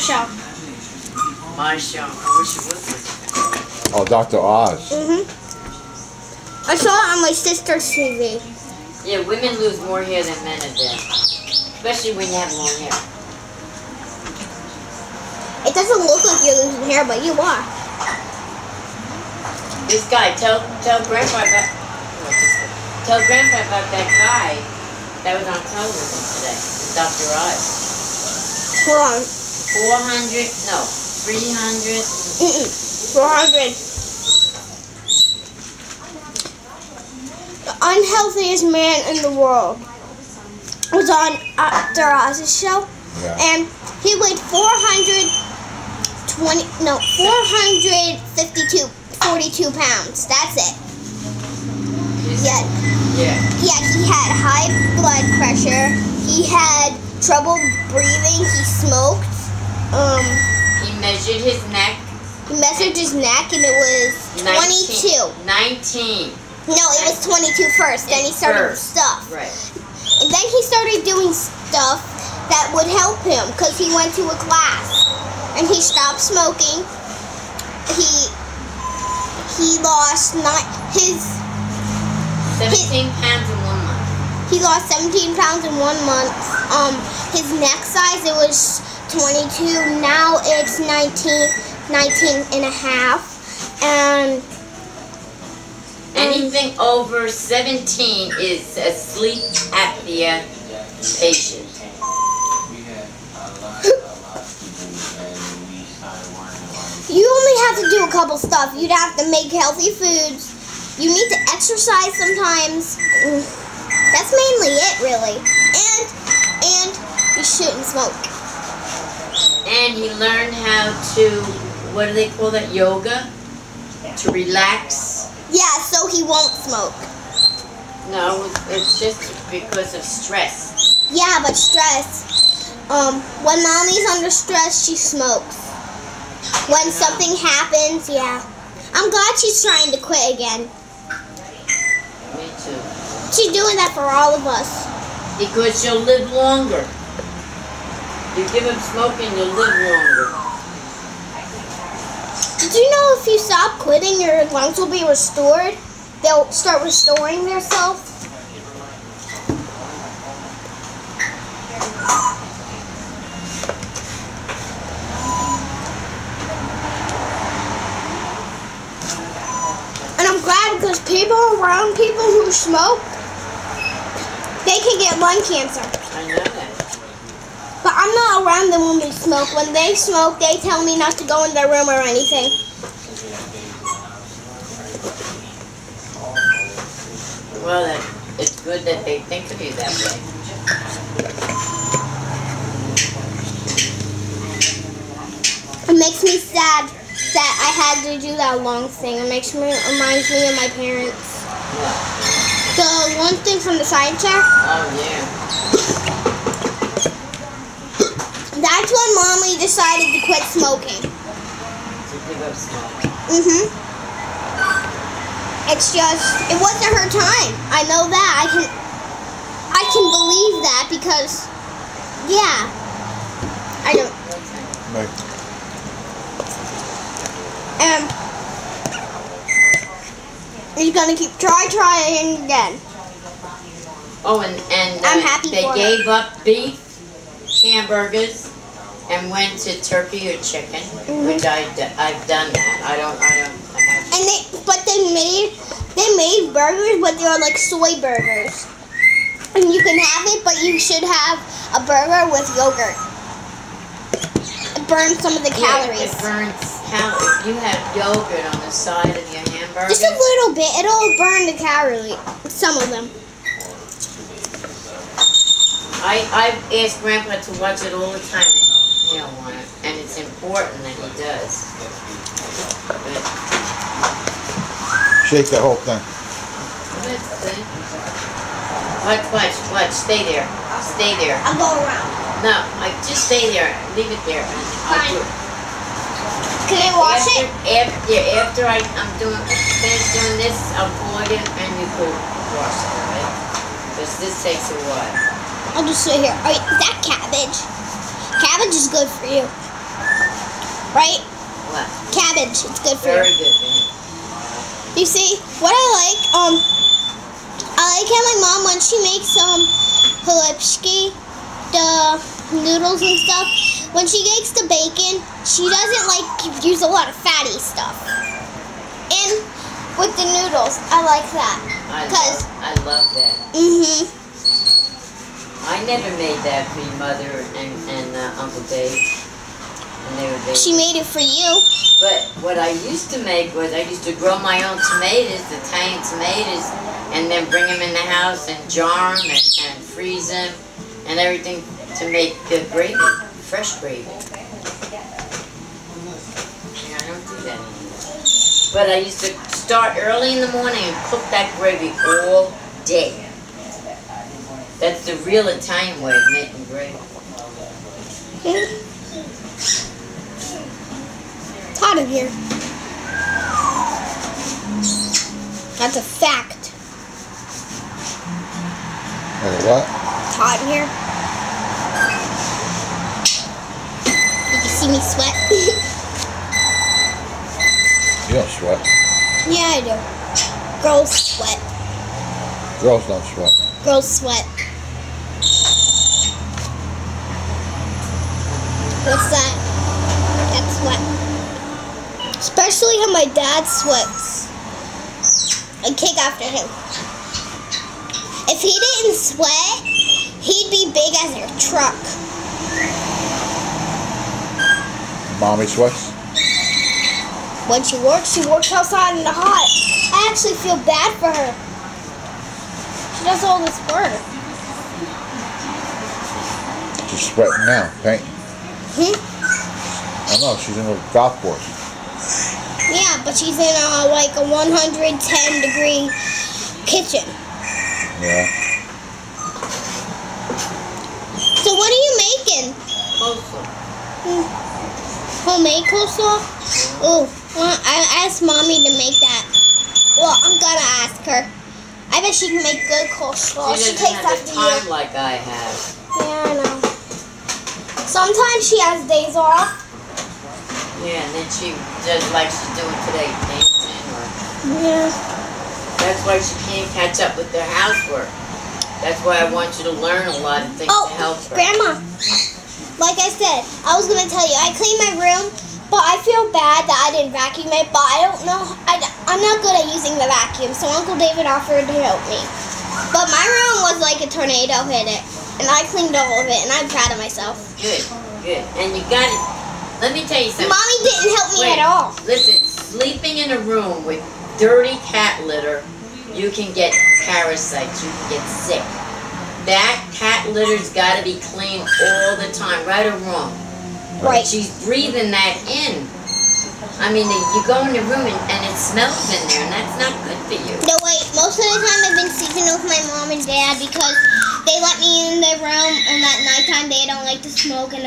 show. My show. I wish it was. Oh, Dr. Oz. I saw it on my sister's TV. Yeah, women lose more hair than men a day. Especially when you have long hair. It doesn't look like you're losing hair, but you are. This guy, tell Grandpa about that guy that was on television today, Dr. Oz. Hold on. 300. 400. The unhealthiest man in the world was on Dr. Oz's show, and he weighed 442 pounds. That's it. Yeah. He had high blood pressure. He had trouble breathing. He smoked. He measured his neck. He measured his neck, and it was 22. 19. No, it was 22 first. Then he started stuff. Right. And then he started doing stuff that would help him because he went to a class and he stopped smoking. He lost 17 pounds in 1 month. He lost 17 pounds in 1 month. His neck size, it was 22. Now it's 19 and a half. And anything over 17 is a sleep apnea patient. You only have to do a couple stuff. You'd have to make healthy foods. You need to exercise sometimes. That's mainly it, really. And you shouldn't smoke. And he learned how to, what do they call that, yoga? To relax. Yeah, so he won't smoke. No, it's just because of stress. Yeah, but stress. When mommy's under stress, she smokes. When something happens, yeah. I'm glad she's trying to quit again. Me too. She's doing that for all of us. Because you'll live longer. You give up smoking, you'll live longer. Did you know if you stop quitting, your lungs will be restored? They'll start restoring themselves. And I'm glad because people around people who smoke, they can get lung cancer. I know that. But I'm not around them when we smoke. When they smoke, they tell me not to go in their room or anything. Well, it's good that they think of you that way. It makes me sad that I had to do that long thing. It reminds me of my parents. What? The one thing from the science fair. Oh, yeah. That's when Mommy decided to quit smoking. To give up smoking. It's just, it wasn't her time. I know that. I can believe that because, yeah. I don't. He's gonna keep trying again. Oh, and I'm happy they for gave up beef, hamburgers, and went to turkey or chicken, which I've done that. I have. And they made burgers, but they are like soy burgers. And you can have it, but you should have a burger with yogurt. It burns some of the calories. Yeah, it burns calories. If you have yogurt on the side of your hamburger. Just a little bit. It'll burn the calories. Some of them. I've asked Grandpa to watch it all the time, and he don't want it. And it's important that he does. But, Shake that whole thing. Watch. Stay there. Stay there. I'll go around. No, just stay there. Leave it there. Fine. Can I wash it? After I'm finished doing this, I'll pull it in and you can wash it, right? Because this takes a while. I'll just sit here. Oh, yeah, that cabbage. Cabbage is good for you. right? What? Cabbage. It's good for Very you. good for him. You see, what I like how my mom, when she makes halipshki, the noodles and stuff, when she makes the bacon, she doesn't like use a lot of fatty stuff. And with the noodles, I like that. I love that. I never made that for your mother and Uncle Dave. And they were babies. She made it for you. But what I used to make was I used to grow my own tomatoes, Italian tomatoes, and then bring them in the house and jar them and freeze them and everything to make good gravy, fresh gravy. Yeah, I don't do that anymore. But I used to start early in the morning and cook that gravy all day. That's the real Italian way of making gravy. It's hot in here. That's a fact. What? It's hot in here. You can see me sweat. You don't sweat. Yeah, I do. Girls sweat. Girls don't sweat. Girls sweat. What's that? That's sweat. Especially how my dad sweats. I kick after him. If he didn't sweat, he'd be big as a truck. Mommy sweats? When she works outside in the hot. I actually feel bad for her. She does all this work. She's sweating now, painting. I know, she's in a golf course. Yeah, but she's in like a 110-degree kitchen. Yeah. So what are you making? Coleslaw. Homemade coleslaw? Oh, well, I asked Mommy to make that. Well, I'm gonna ask her. I bet she can make good coleslaw. She doesn't have the time like I have. Yeah, I know. Sometimes she has days off. Yeah, and then she does like she's doing today, painting or... Yeah. That's why she can't catch up with their housework. That's why I want you to learn a lot of things to help her. Grandma, like I said, I was going to tell you, I cleaned my room, but I feel bad that I didn't vacuum it, but I don't know, I'm not good at using the vacuum, so Uncle David offered to help me. But my room was like a tornado hit it, and I cleaned all of it, and I'm proud of myself. Good, good. And you got it. Let me tell you something. Mommy didn't help me at all. Listen, sleeping in a room with dirty cat litter, you can get parasites, you can get sick. That cat litter's got to be clean all the time, right or wrong. Right. She's breathing that in. I mean, you go in the room and it smells in there, and that's not good for you. No, wait. Most of the time I've been sleeping with my mom and dad because they let me in their room, and at nighttime they don't like to smoke, and